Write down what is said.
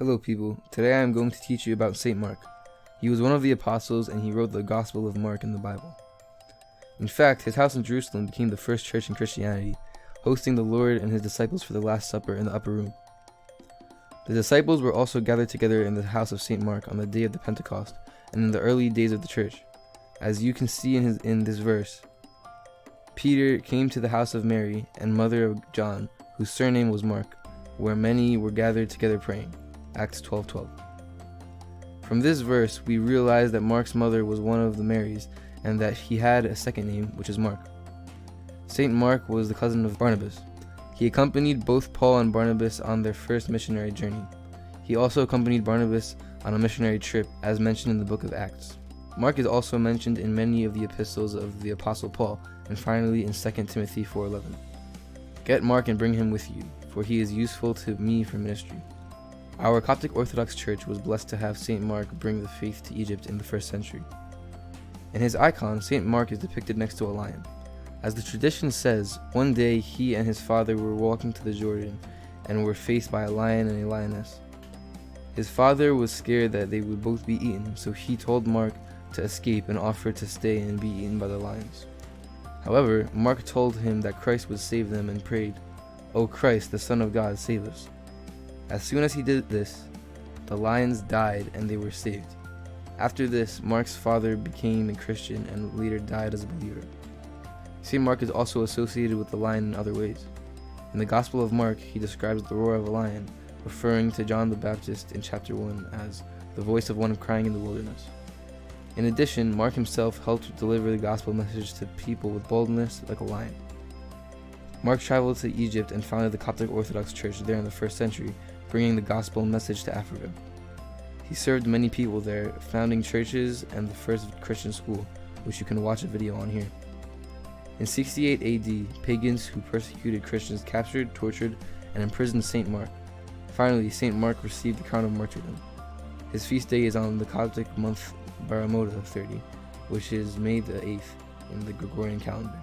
Hello people, today I am going to teach you about Saint Mark. He was one of the apostles and he wrote the Gospel of Mark in the Bible. In fact, his house in Jerusalem became the first church in Christianity, hosting the Lord and his disciples for the Last Supper in the upper room. The disciples were also gathered together in the house of Saint Mark on the day of the Pentecost and in the early days of the church. As you can see in this verse, Peter came to the house of Mary and mother of John, whose surname was Mark, where many were gathered together praying. Acts 12:12. From this verse, we realize that Mark's mother was one of the Marys, and that he had a second name, which is Mark. Saint Mark was the cousin of Barnabas. He accompanied both Paul and Barnabas on their first missionary journey. He also accompanied Barnabas on a missionary trip, as mentioned in the book of Acts. Mark is also mentioned in many of the epistles of the Apostle Paul, and finally in 2 Timothy 4:11. Get Mark and bring him with you, for he is useful to me for ministry. Our Coptic Orthodox Church was blessed to have Saint Mark bring the faith to Egypt in the 1st century. In his icon, Saint Mark is depicted next to a lion. As the tradition says, one day he and his father were walking to the Jordan and were faced by a lion and a lioness. His father was scared that they would both be eaten, so he told Mark to escape and offered to stay and be eaten by the lions. However, Mark told him that Christ would save them and prayed, "O Christ, the Son of God, save us." As soon as he did this, the lions died and they were saved. After this, Mark's father became a Christian and later died as a believer. Saint Mark is also associated with the lion in other ways. In the Gospel of Mark, he describes the roar of a lion, referring to John the Baptist in chapter 1 as the voice of one crying in the wilderness. In addition, Mark himself helped deliver the gospel message to people with boldness like a lion. Mark traveled to Egypt and founded the Coptic Orthodox Church there in the 1st century, bringing the gospel message to Africa. He served many people there, founding churches and the first Christian school, which you can watch a video on here. In 68 AD, pagans who persecuted Christians captured, tortured, and imprisoned Saint Mark. Finally, Saint Mark received the crown of martyrdom. His feast day is on the Coptic month Baramoda 30, which is May the 8th in the Gregorian calendar.